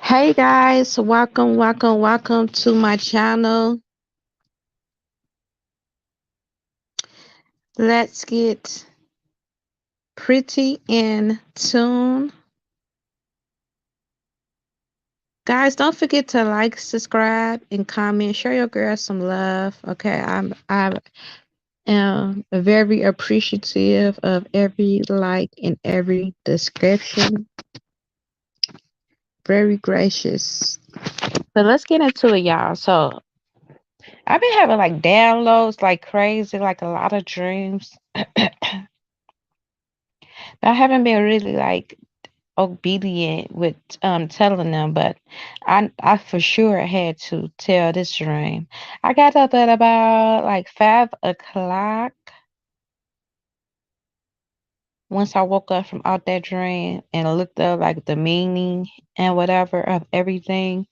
Hey guys, welcome to my channel. Let's get pretty in tune. Guys, don't forget to like, subscribe, and comment. Show your girl some love. Okay, I am very appreciative of every like and every description. Very gracious. So let's get into it, y'all. So I've been having like downloads like crazy, like a lot of dreams. I haven't been really like obedient with telling them, but I for sure had to tell this dream. I got up at about like 5 o'clock once I woke up from out that dream and looked up like the meaning and whatever of everything.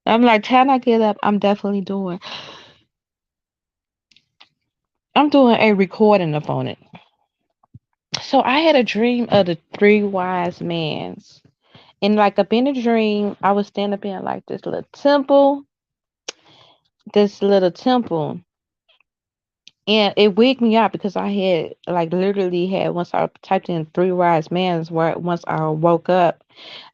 I'm like, time I get up, I'm doing a recording up on it. So I had a dream of the three wise men. And like up in the dream, I was standing up in like this little temple, and it wigged me out because I had like literally had once I typed in three wise men where once I woke up.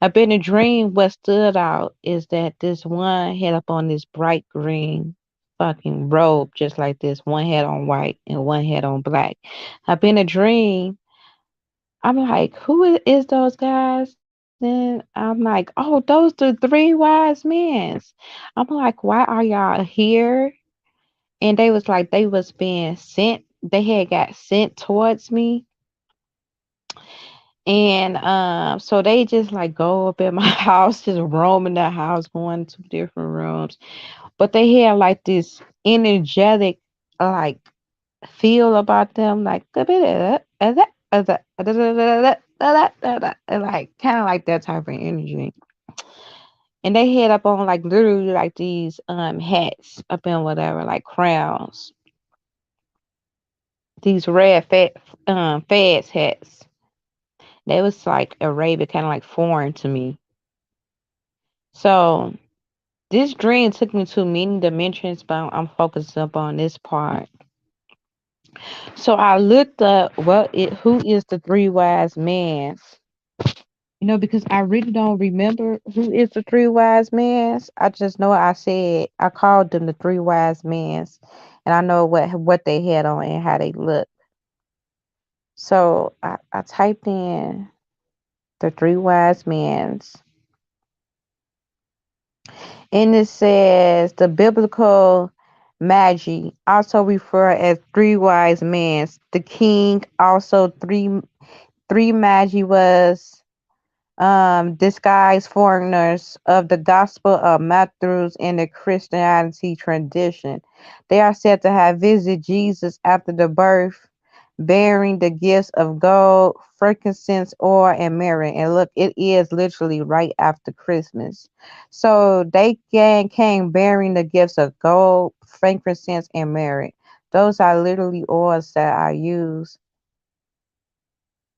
Up in the dream, what stood out is that this one had up on this bright green fucking robe, just like this. One had on white and one had on black. Up in a dream, I'm like, who is those guys? Then I'm like, oh, those the three wise men. I'm like, why are y'all here? And they was like, they was being sent. They had got sent towards me. And so they just like go up in my house, just roaming the house, going to different rooms. But they had like this energetic like feel about them, like like kind of like that type of energy. And they had up on like literally like these hats up in whatever, like crowns, these red feds hats. They was like Arabic, kind of like foreign to me. So this dream took me to many dimensions, but I'm focused up on this part. So I looked up who is the three wise men. Because I really don't remember who is the three wise men. I just know I called them the three wise men, and I know what they had on and how they look. So I typed in the three wise men, and it says the biblical magi also refer as three wise men. The king also three magi was disguised foreigners of the Gospel of Matthew in the Christianity tradition. They are said to have visited Jesus after the birth, bearing the gifts of gold, frankincense, oil, and myrrh. And look, it is literally right after Christmas. So they came bearing the gifts of gold, frankincense, and myrrh. Those are literally oils that I use.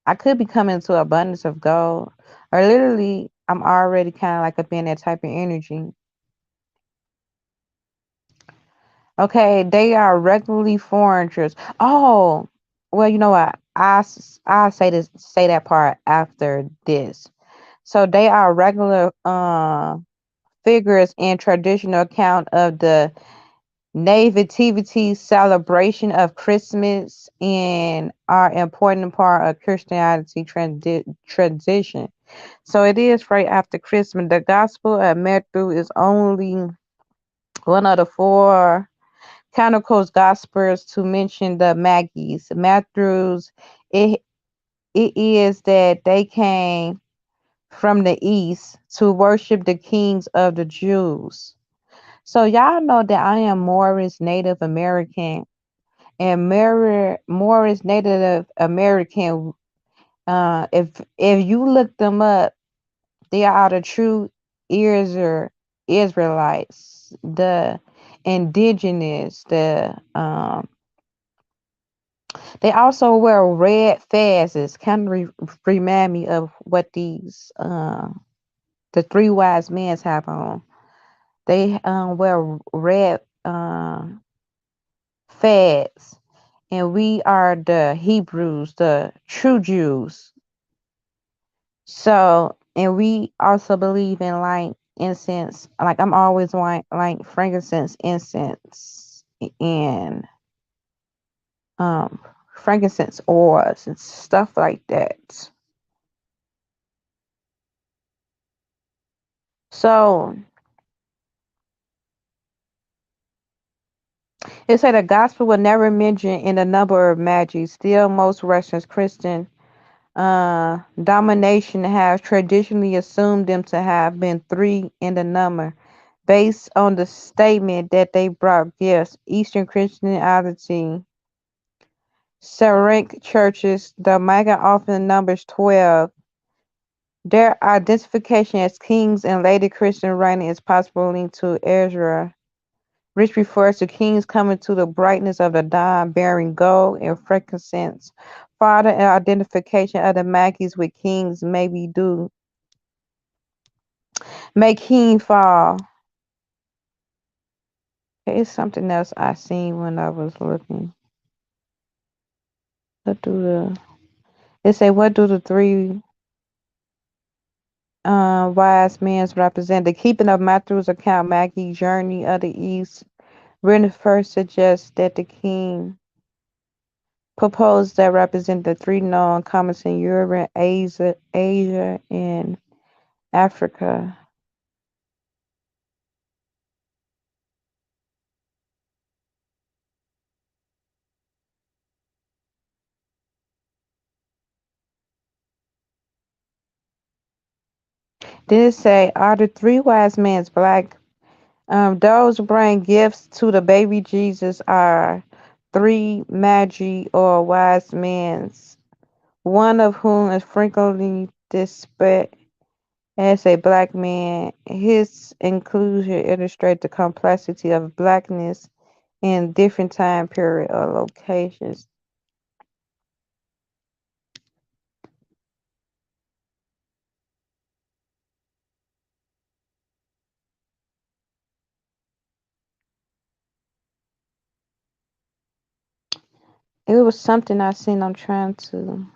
I could be coming to abundance of gold, or literally, I'm already kind of like up in that type of energy. Okay, they are regularly foreigners. Oh, well, you know what? I say that part after this. So they are regular figures in traditional account of the nativity celebration of Christmas and are important part of Christianity tradition. So it is right after Christmas. The Gospel of Matthew is only one of the four Chronicles Gospels to mention the Magi's. Matthew's, it, it is that they came from the east to worship the kings of the Jews. So y'all know that I am Morris Native American, and Morris Native American. If you look them up, they are the true Israelites, the indigenous, they also wear red fezes. Kind of remind me of what these the three wise men have on. They wear red fads, and we are the Hebrews, the true Jews. So, and we also believe in like incense. Like I'm always like frankincense, incense, and um frankincense oils and stuff like that. So it said the gospel was never mentioned in the number of magi. Still, most Russian Christian domination has traditionally assumed them to have been three in the number, based on the statement that they brought gifts. Eastern Christianity, Syriac churches, the Magi often numbers 12. Their identification as kings and later Christian writing is possibly linked to Ezra, which refers to kings coming to the brightness of the dawn bearing gold and frankincense. Further identification of the Magi's with kings may be due. Make king fall. It's something else I seen when I was looking. What do the It say what do the three wise men represent? The keeping of Matthew's account, Maggie's journey of the east. Written first suggests that the king proposed that represent the three known comets in Europe, Asia, and Africa. Then it say, are the three wise men black? Those who bring gifts to the baby Jesus are three magi or wise men, one of whom is frequently displayed as a black man. His inclusion illustrates the complexity of blackness in different time period or locations. It was something I seen. I'm trying to.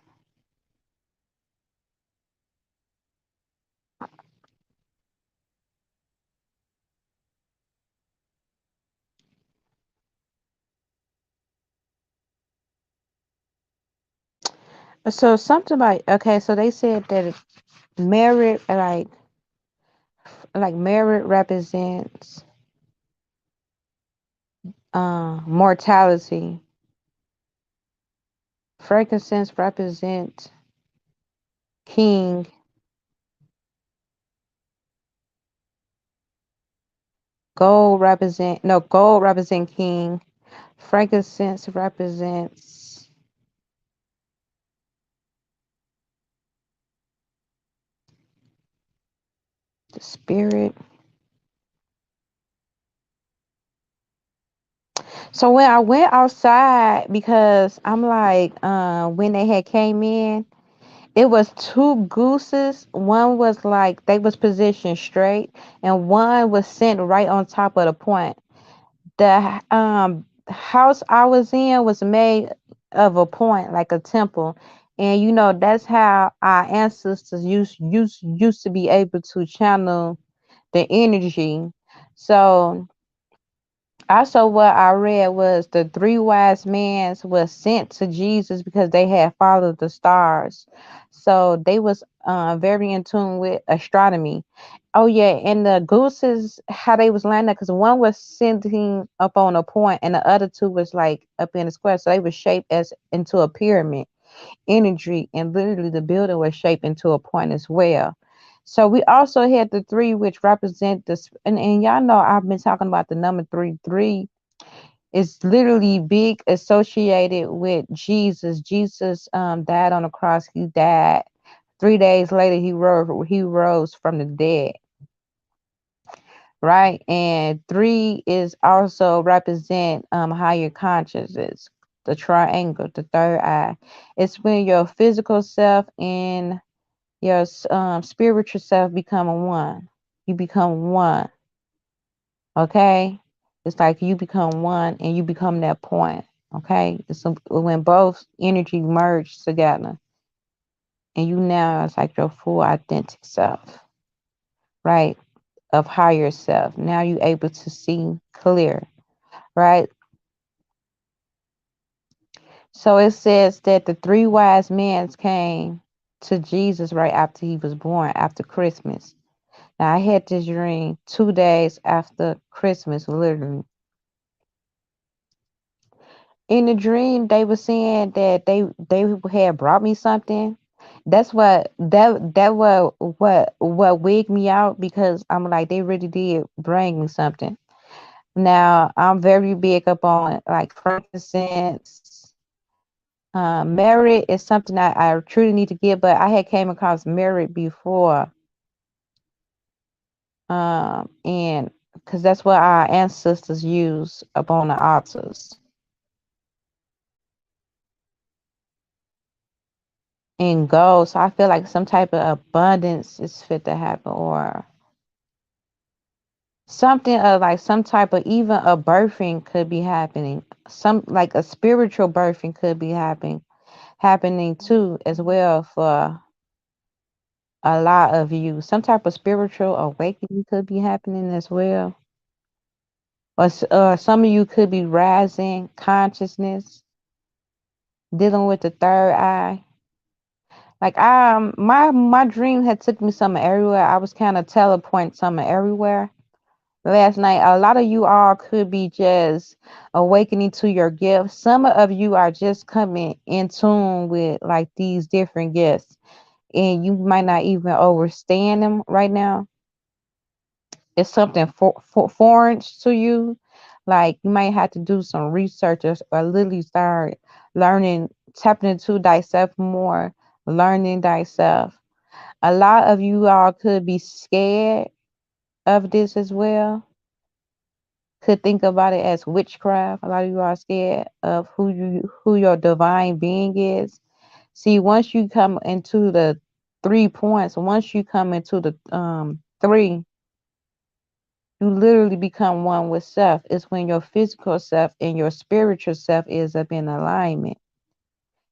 So something about okay. So they said that merit, like merit represents mortality. Frankincense represents king. Gold represent king. Frankincense represents the spirit. So when I went outside, because I'm like, when they had came in, it was two gooses. One was like they was positioned straight, and one was sent right on top of the point. The house I was in was made of a point, like a temple. And you know, that's how our ancestors used to be able to channel the energy. So also what I read was the three wise men was sent to Jesus because they had followed the stars. So they was very in tune with astronomy. Oh yeah, and the gooses, how they was landing, because one was sitting up on a point and the other two was like up in a square. So they was shaped as into a pyramid energy, and literally the building was shaped into a point as well. So we also had the three, which represent this, and y'all know I've been talking about the number three. Three is literally big associated with Jesus. Jesus died on the cross. He died 3 days later. He rose from the dead, right? And three is also represent higher consciousness, the triangle, the third eye. It's when your physical self and your spiritual self become a one. You become one. Okay, it's like you become one and you become that point. Okay, when both energy merge together, and you now it's like your full authentic self, right? Of higher self. Now you able to see clear, right? So it says that the three wise men came to Jesus right after he was born, after Christmas. Now I had this dream 2 days after Christmas, literally. In the dream, they were saying that they had brought me something. That's what wigged me out, because I'm like, they really did bring me something. Now I'm very big up on like frankincense. Merit is something I truly need to get, but I had came across merit before, and because that's what our ancestors use upon the altars in gold. So I feel like some type of abundance is fit to happen, or something of like some type of, even a birthing could be happening. Some like a spiritual birthing could be happening too as well for a lot of you. Some type of spiritual awakening could be happening as well. Or some of you could be rising consciousness, dealing with the third eye. Like my dream had took me somewhere everywhere. I was kind of teleporting somewhere everywhere last night. A lot of you all could be just awakening to your gifts. Some of you are just coming in tune with like these different gifts, and you might not even understand them right now. It's something foreign to you. Like you might have to do some research, or literally start learning, tapping into thyself more, learning thyself. A lot of you all could be scared of this as well. Could think about it as witchcraft. A lot of you are scared of who your divine being is. See, once you come into the 3 points, once you come into the three, you literally become one with self. It's when your physical self and your spiritual self is up in alignment.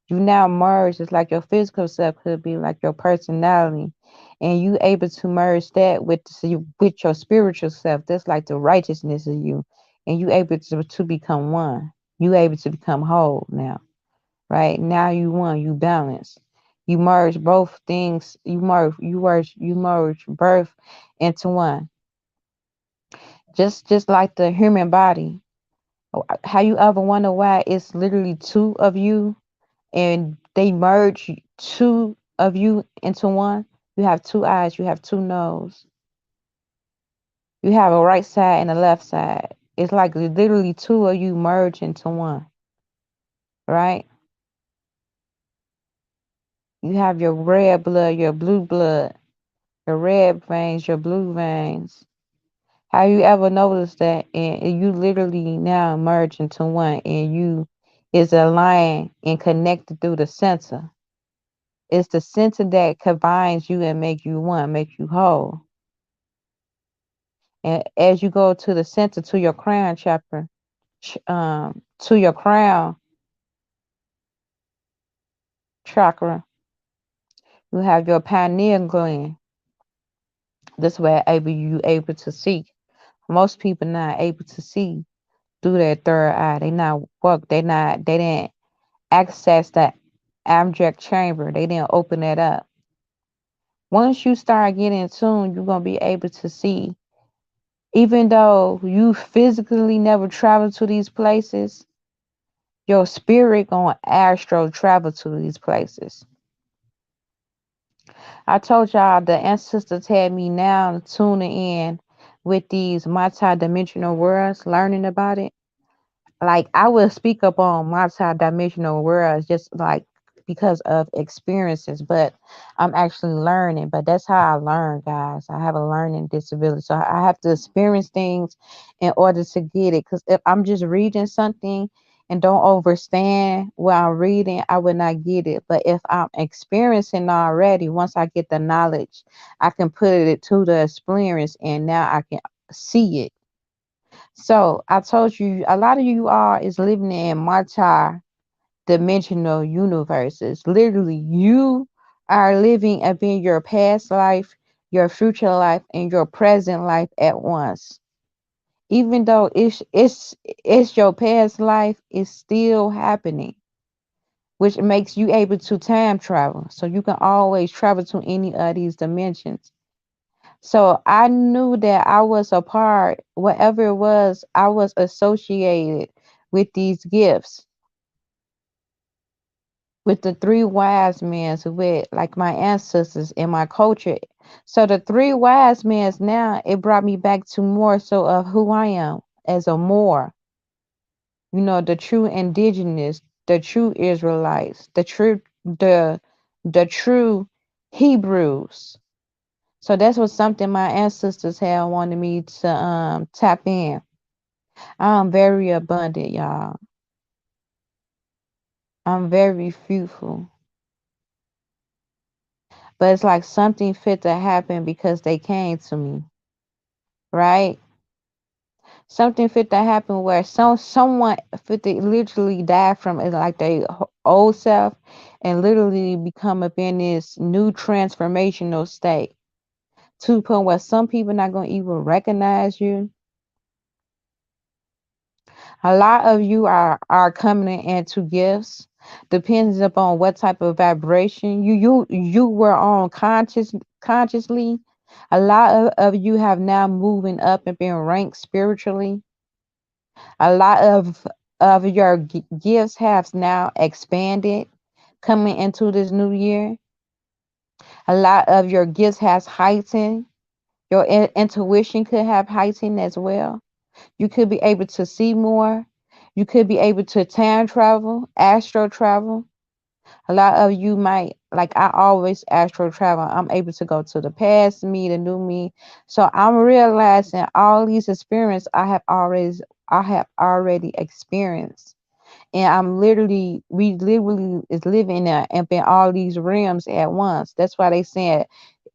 You now merge. It's like your physical self could be like your personality, and you able to merge that with your spiritual self. That's like the righteousness of you, and you able to become one. You able to become whole now, right? Now you one. You balance. You merge both things. You merge birth into one. Just like the human body. Have you ever wonder why it's literally two of you and they merge two of you into one? You have two eyes, you have two nose, you have a right side and a left side. It's like literally two of you merge into one, right? You have your red blood, your blue blood, your red veins, your blue veins. Have you ever noticed that? And you literally now merge into one, and you is aligned and connected through the center. It's the center that combines you and make you one, make you whole. And as you go to the center, to your crown chakra, to your crown chakra, you have your pineal gland. This way, you able to see. Most people not able to see through their third eye. They not work. They didn't access that abject chamber. They didn't open that up. Once you start getting in tune, you're gonna be able to see. Even though you physically never travel to these places, your spirit gonna astro travel to these places. I told y'all the ancestors had me now tuning in with these multi-dimensional worlds, learning about it. Like I will speak up on multi-dimensional worlds just like because of experiences, but I'm actually learning. But that's how I learn, guys. I have a learning disability, so I have to experience things in order to get it. Because if I'm just reading something and don't understand what I'm reading, I would not get it. But if I'm experiencing already, once I get the knowledge, I can put it to the experience and now I can see it. So I told you a lot of you are is living in multi-dimensional universes. Literally, you are living up in your past life, your future life, and your present life at once. Even though it's your past life, it's still happening, which makes you able to time travel. So you can always travel to any of these dimensions. So I knew that I was a part, whatever it was, I was associated with these gifts, with the three wise men, with like my ancestors and my culture. So the three wise men now, it brought me back to more so of who I am as a more, the true indigenous, the true Israelites, the true Hebrews. So that's what something my ancestors had wanted me to tap in. I'm very abundant, y'all. I'm very fruitful. But it's like something fit to happen because they came to me, right? Something fit to happen where someone fit to literally die from it, like their old self, and literally become up in this new transformational state to the point where some people not gonna even recognize you. A lot of you are coming into gifts. Depends upon what type of vibration you were on consciously. A lot of you have now moving up and being ranked spiritually. A lot of your gifts have now expanded coming into this new year. A lot of your gifts has heightened. Your intuition could have heightened as well. You could be able to see more. You could be able to time travel, astro travel. A lot of you might, like I always astro travel. I'm able to go to the past me, the new me. So I'm realizing all these experiences I have already experienced. And we literally is living in all these realms at once. That's why they said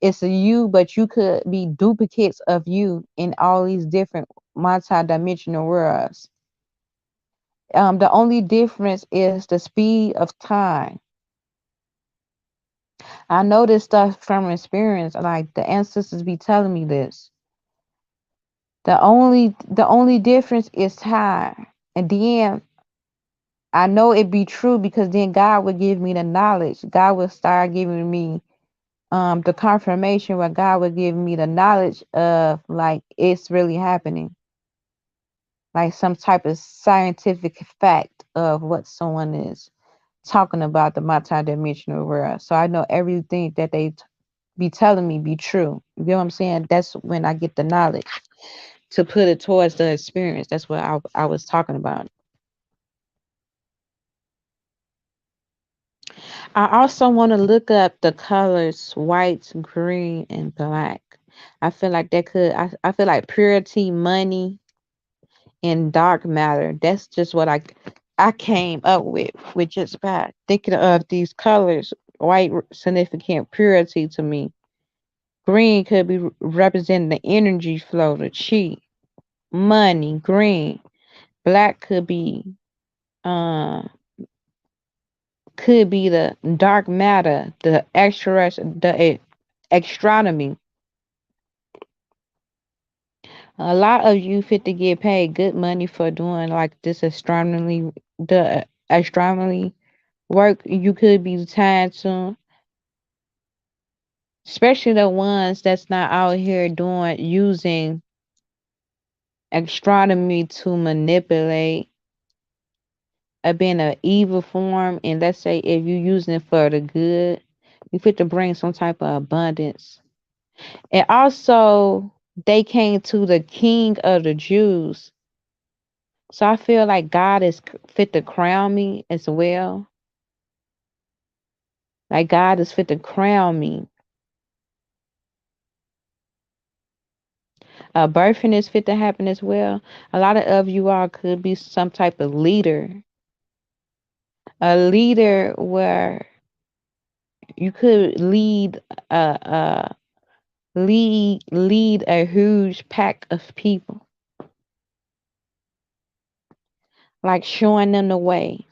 it's a you, but you could be duplicates of you in all these different multi-dimensional worlds. The only difference is the speed of time. I know this stuff from experience. Like the ancestors be telling me this. The only difference is time. And then I know it be true because then God would give me the knowledge. God would start giving me the confirmation where God would give me the knowledge of like it's really happening. Like some type of scientific fact of what someone is talking about the multidimensional world. So I know everything that they be telling me be true. You get what I'm saying? That's when I get the knowledge to put it towards the experience. That's what I was talking about. I also want to look up the colors white, green, and black. I feel like I feel like purity, money, and dark matter. That's just what I came up with just by thinking of these colors. White significant purity to me. Green could be representing the energy flow, the chi, money, green. Black uh could be the dark matter, the astronomy. A lot of you fit to get paid good money for doing like this astronomy work. You could be tied to, especially the ones that's not out here doing using astronomy to manipulate or being an evil form. And let's say if you using it for the good, you fit to bring some type of abundance. And also, they came to the King of the Jews. So I feel like God is fit to crown me as well. Like God is fit to crown me. Birthing is fit to happen as well. A lot of you all could be some type of leader. a leader where you could lead a huge pack of people, like showing them the way,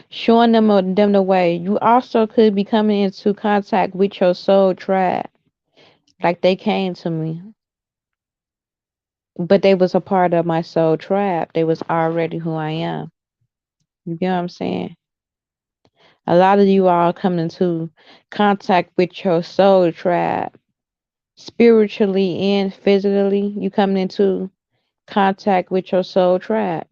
showing them the way. You also could be coming into contact with your soul tribe, like they came to me, but they was a part of my soul tribe. They was already who I am. You get what I'm saying? A lot of you all come into contact with your soul tribe, spiritually and physically. You coming into contact with your soul tribe.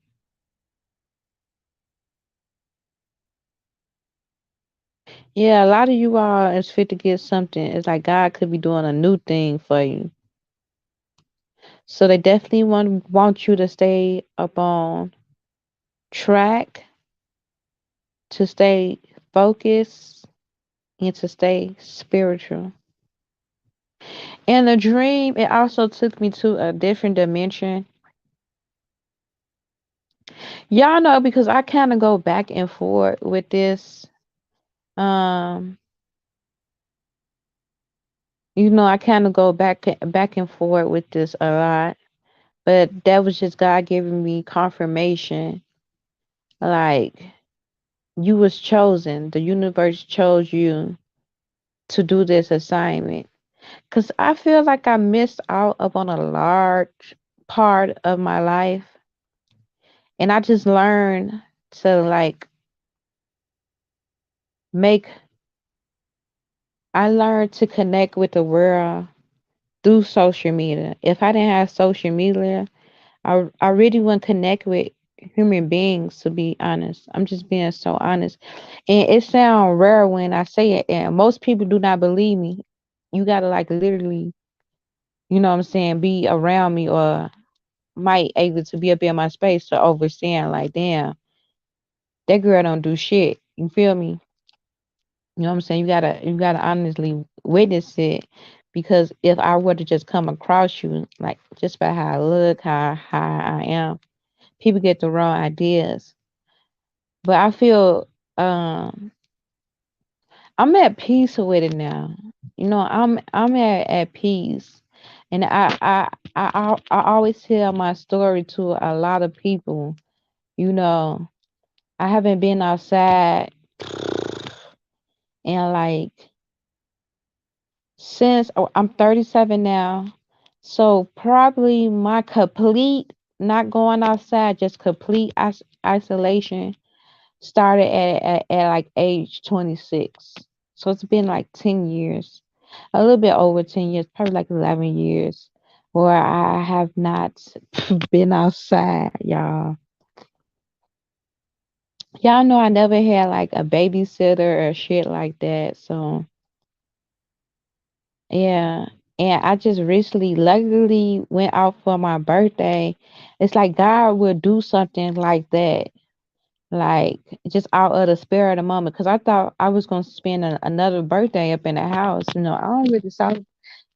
Yeah, a lot of you all is fit to get something. It's like God could be doing a new thing for you. So they definitely want you to stay up on track, to stay focused, and to stay spiritual. And the dream, it also took me to a different dimension. Y'all know because I kind of go back and forth with this. Um, I kind of go back and forth with this a lot. But that was just God giving me confirmation. Like you was chosen. The universe chose you to do this assignment. Cause I feel like I missed out upon a large part of my life. And I just learned to like make I learned to connect with the world through social media. If I didn't have social media, I really wouldn't connect with human beings, to be honest. I'm just being so honest. And it sounds rare when I say it, and most people do not believe me. You gotta like literally, what I'm saying, be around me or might able to be up in my space to overstand like, damn, that girl don't do shit. You feel me? You know what I'm saying? You gotta honestly witness it because if I were to just come across you, like just by how I look, how I am, people get the wrong ideas. But I feel I'm at peace with it now. I'm at peace. And I always tell my story to a lot of people. You know, I haven't been outside and like since I'm 37 now. So probably my complete not going outside, just complete isolation started at like age 26. So it's been like 10 years, a little bit over 10 years, probably like 11 years, where I have not been outside, y'all. Y'all know I never had like a babysitter or shit like that. So, yeah. And I just recently, luckily, went out for my birthday. It's like God will do something like that, like just out of the spare of the moment. Because I thought I was gonna spend another birthday up in the house. I don't really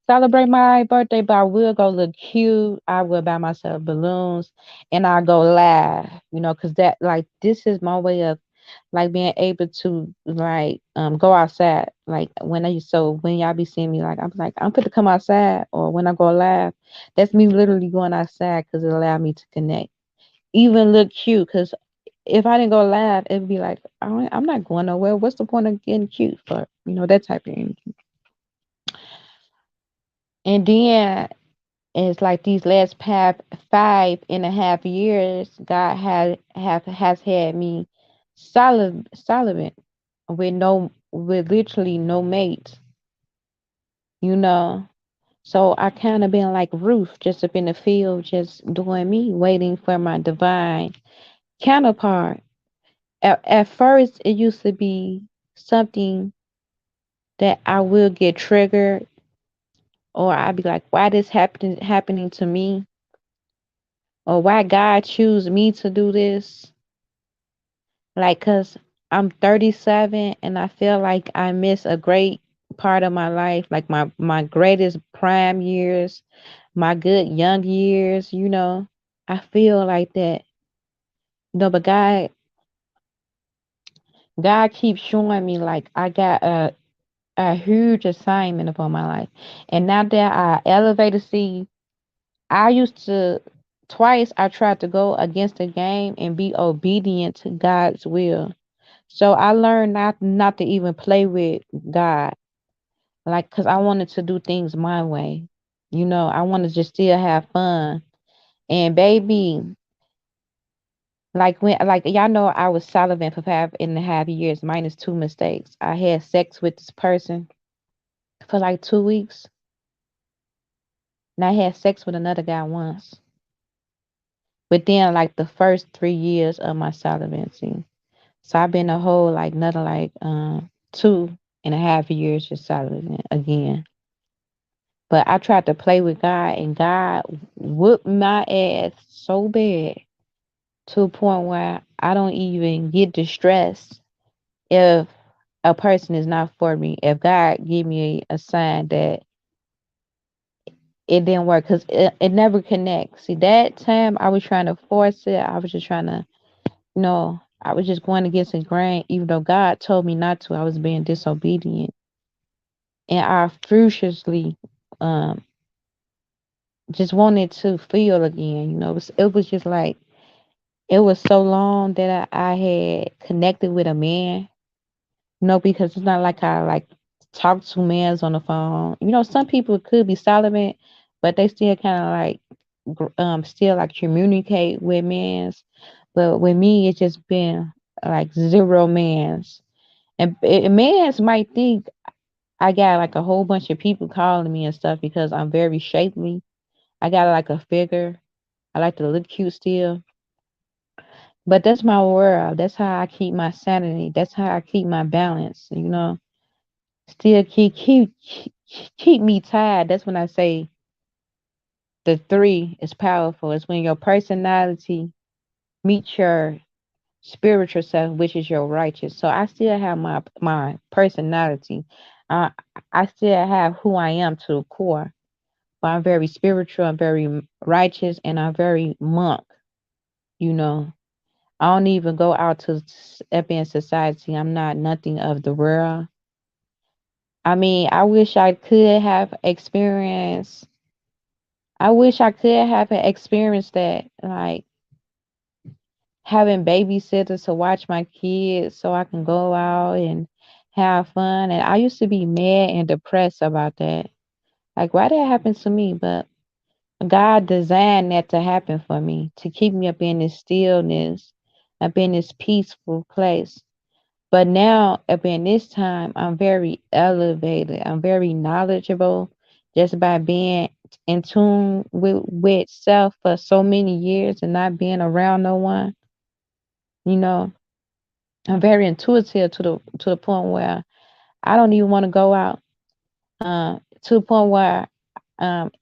celebrate my birthday, but I will go look cute. I will buy myself balloons, and I go live. Because that like this is my way of like being able to like go outside. Like when y'all be seeing me, like I'm like I'm fit to come outside, or when I go live, that's me literally going outside because it allowed me to connect, even look cute. Because if I didn't go live, it'd be like I'm not going nowhere. What's the point of getting cute for? That type of energy. And then it's like these last past 5.5 years, God has had me celibate with literally no mate, you know. So I kind of been like Ruth, just up in the field, just doing me, waiting for my divine counterpart. At first, it used to be something that I will get triggered, or I'd be like, "Why this happening to me?" Or "Why God choose me to do this?" Like, cause I'm 37 and I feel like I miss a great part of my life, like my greatest prime years, my good young years. I feel like that. No, but God keeps showing me like I got a huge assignment upon my life. And now that I elevated, see, I used to twice I tried to go against the game and be obedient to God's will. So I learned not to even play with God, like, cause I wanted to do things my way. I wanted to just still have fun. And baby, like y'all know, I was celibate for 5.5 years, minus two mistakes. I had sex with this person for like 2 weeks, and I had sex with another guy once. Within like the first 3 years of my celibacy. So I've been a whole like another like 2.5 years just celibate again. But I tried to play with God and God whooped my ass so bad to a point where I don't even get distressed if a person is not for me. If God give me a sign that it didn't work, because it never connects. See, that time I was trying to force it. I was just trying to, I was just going against the grain, even though God told me not to. I was being disobedient. And I furiously um, just wanted to feel again. It was just like, it was so long that I had connected with a man. Because it's not like I like talk to mans on the phone. Some people could be celibate, but they still kind of like still like communicate with mans. But with me, it's just been like zero mans. And mans might think I got like a whole bunch of people calling me and stuff because I'm very shapely. I got like a figure. I like to look cute still. But that's my world. That's how I keep my sanity. That's how I keep my balance. Still keep me tied. That's when I say the three is powerful. It's when your personality meets your spiritual self, which is your righteous. So I still have my personality. Uh, I still have who I am to the core. But I'm very spiritual. I'm very righteous, and I'm very monk. You know, I don't even go out to step in society. I'm not nothing of the world. I mean, I wish I could have experienced. I wish I could have experienced that, like having babysitters to watch my kids so I can go out and have fun. And I used to be mad and depressed about that. Like, why did that happen to me? But God designed that to happen for me, to keep me up in this stillness, up in this peaceful place. But now, up in this time, I'm very elevated. I'm very knowledgeable just by being in tune with self for so many years and not being around no one. You know, I'm very intuitive to the point where I don't even want to go out. To the point where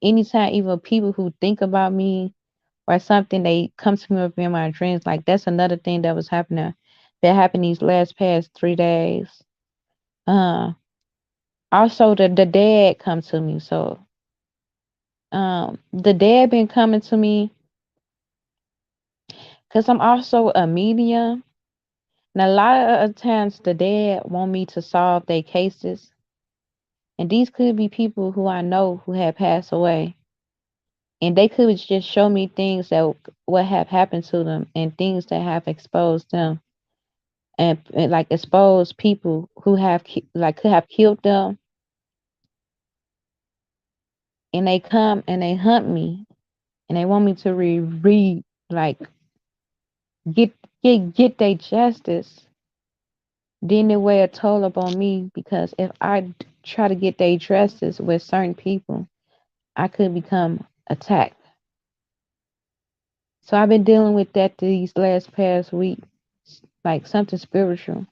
anytime even people who think about me or something, they come to me up in my dreams. Like, that's another thing that was happening, that happened these last past 3 days. Uh, Also, the dad come to me. So the dad been coming to me because I'm also a medium. And a lot of times the dad want me to solve their cases. And these could be people who I know who have passed away. And they could just show me things that what have happened to them and things that have exposed them, and like expose people who have like could have killed them. And they come and they hunt me and they want me to read, like, get get their justice. Then they weigh a toll upon me because if I try to get their justice with certain people, I could become attacked. So I've been dealing with that these last past week, like something spiritual.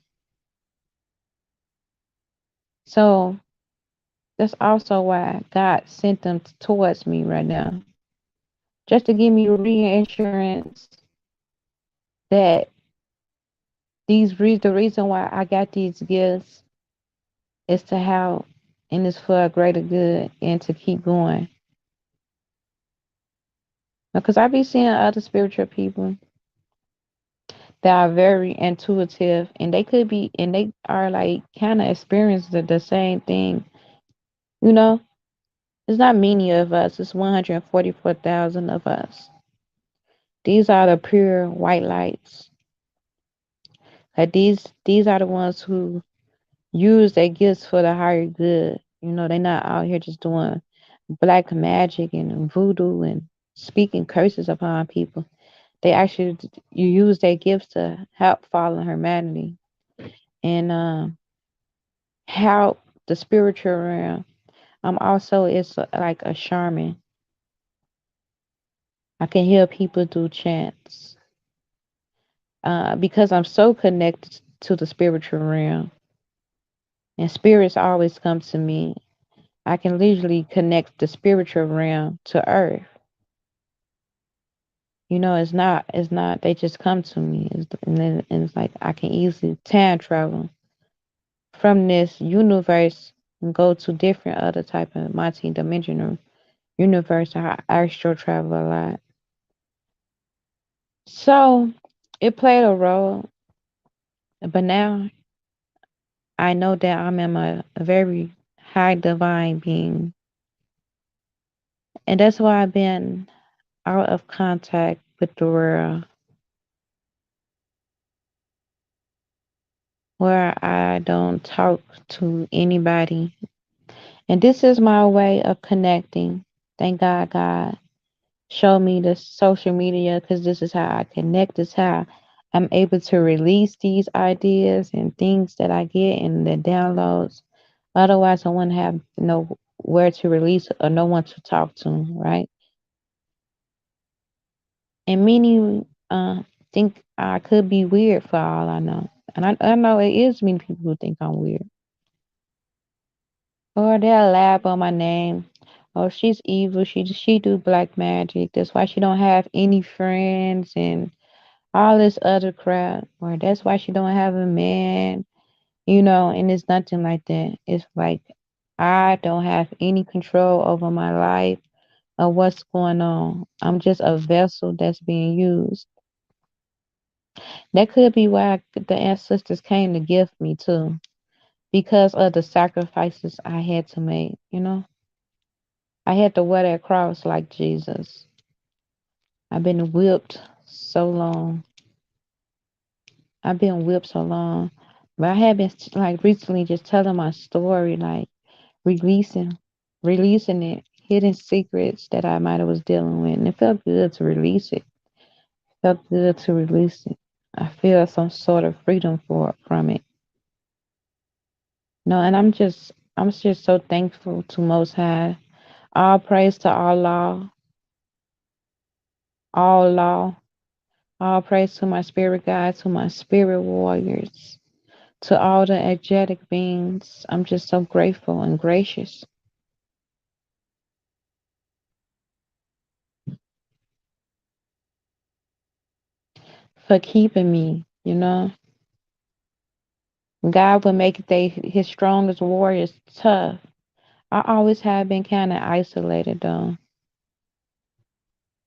So that's also why God sent them towards me right now, just to give me reassurance that the reason why I got these gifts is to help, and it's for a greater good and to keep going. Because I be seeing other spiritual people They are very intuitive, and they are like kind of experiencing the same thing. You know, it's not many of us. It's 144,000 of us. These are the pure white lights. Like these are the ones who use their gifts for the higher good. They're not out here just doing black magic and voodoo and speaking curses upon people. They actually you use their gifts to help fallen humanity and help the spiritual realm. I'm also it's like a shaman. I can heal people through chants because I'm so connected to the spiritual realm, and spirits always come to me. I can literally connect the spiritual realm to earth. It's not they just come to me. And it's like I can easily time travel from this universe and go to different other type of multi-dimensional universe. I astral travel a lot. So it played a role, but now I know that I'm in a very high divine being. And that's why I've been out of contact with the world, where I don't talk to anybody. And this is my way of connecting. Thank God showed me the social media because this is how I connect. This is how I'm able to release these ideas and things that I get and the downloads. Otherwise, I wouldn't have no where to release or no one to talk to, right? And many think I could be weird for all I know. And I know it is many people who think I'm weird. Or they'll laugh on my name. Oh, she's evil. She do black magic. That's why she don't have any friends and all this other crap. Or that's why she don't have a man. And it's nothing like that. It's like I don't have any control over my life or what's going on. I'm just a vessel that's being used. That could be why the ancestors came to gift me too, because of the sacrifices I had to make. I had to wear that cross like Jesus. I've been whipped so long. I've been whipped so long. But I have been like recently just telling my story, like releasing releasing it, hidden secrets that I might have was dealing with. And it felt good to release it. Felt good to release it. I feel some sort of freedom from it. No, and I'm just so thankful to Most High. All praise to Allah, all law. All praise to my spirit guides, to my spirit warriors, to all the energetic beings. I'm just so grateful and gracious for keeping me. God will make his strongest warriors tough. I always have been kind of isolated though.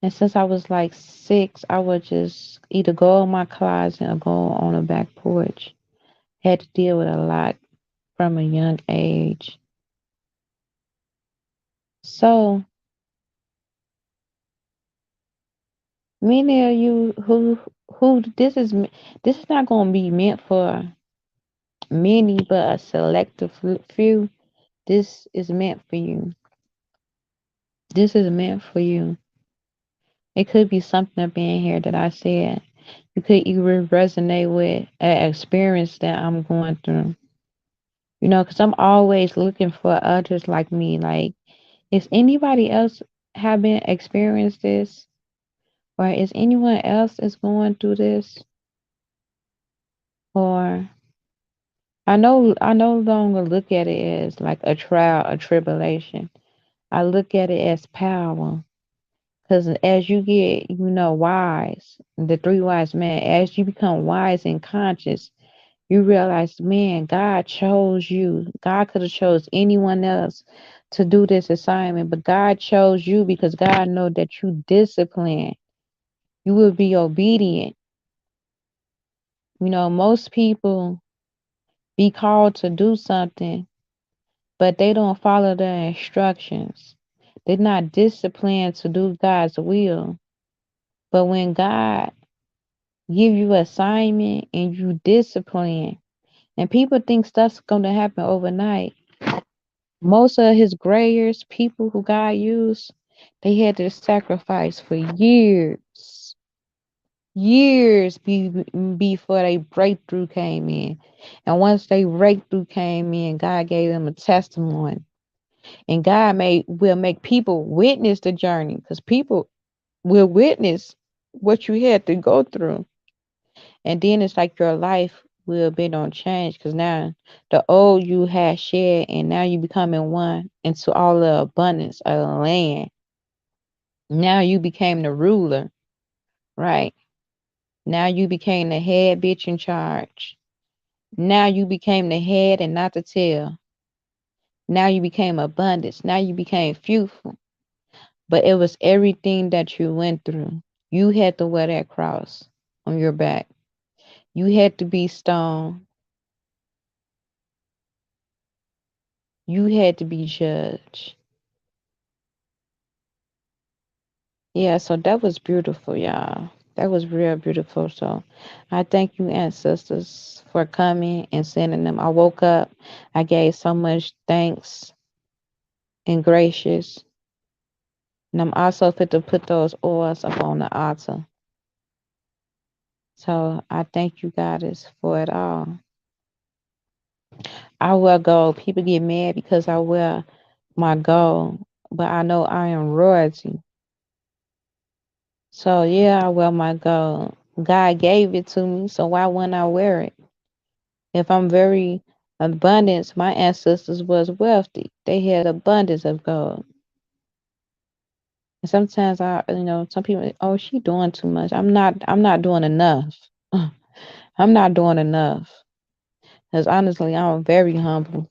And since I was like 6, I would just either go in my closet or go on the back porch. Had to deal with a lot from a young age. So many of you who this is not going to be meant for many, but a selective few. This is meant for you. This is meant for you. It could be something up in here that I said. You could either resonate with an experience that I'm going through. Because I'm always looking for others like me. Like, is anybody else having experienced this, or is anyone else is going through this, or I no longer look at it as like a trial, a tribulation. I look at it as power. Because as you get, wise, the three wise men, as you become wise and conscious, you realize, man, God chose you. God could have chose anyone else to do this assignment, but God chose you because God know that you discipline. You will be obedient. Most people be called to do something, but they don't follow the instructions. They're not disciplined to do God's will. But when God give you assignment and you discipline, and people think stuff's gonna happen overnight. Most of his grayers, people who God used, they had to sacrifice for before they breakthrough came in. And once they breakthrough came in, God gave them a testimony. And God will make people witness the journey, because people will witness what you had to go through. And then it's like your life will be on change, because now the old you had shared and now you becoming one into all the abundance of the land. Now you became the ruler, right? Now you became the head bitch in charge. Now you became the head and not the tail. Now you became abundance. Now you became fruitful. But it was everything that you went through. You had to wear that cross on your back. You had to be stoned. You had to be judged. Yeah, so that was beautiful, y'all. That was real beautiful. So I thank you, ancestors, for coming and sending them. I woke up, I gave so much thanks and gracious. And I'm also fit to put those oils up on the altar. So I thank you, Goddess, for it all. I wear gold. People get mad because I wear my gold, but I know I am royalty. So yeah, I wear my gold. God gave it to me, so why wouldn't I wear it? If I'm very abundant, my ancestors was wealthy. They had abundance of gold. And sometimes some people, oh, she doing too much. I'm not doing enough. I'm not doing enough. Because honestly, I'm very humble.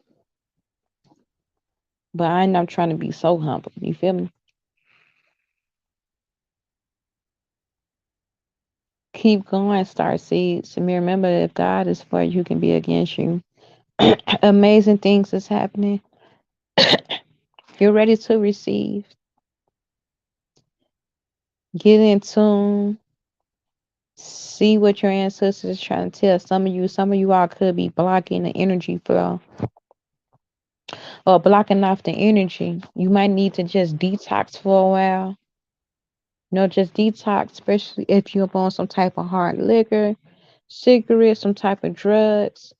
But I'm not trying to be so humble. You feel me? Keep going, start seeds. And remember, if God is for you, who can be against you. Amazing things is happening. You're ready to receive. Get in tune. See what your ancestors are trying to tell. Some of you all could be blocking the energy flow or blocking off the energy. You might need to just detox for a while. Just detox, especially if you're on some type of hard liquor, cigarettes, some type of drugs.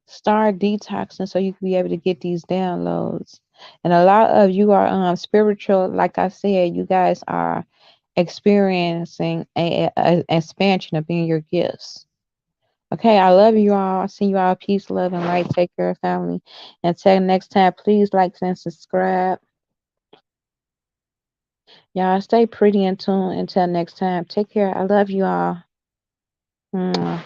Start detoxing so you can be able to get these downloads. And a lot of you are spiritual. Like I said, you guys are experiencing a expansion of being your gifts. Okay, I love you all. I see you all. Peace, love, and light. Take care, family. Until next time, please like and subscribe. Y'all stay pretty in tune. Until next time, take care. I love you all. Mwah.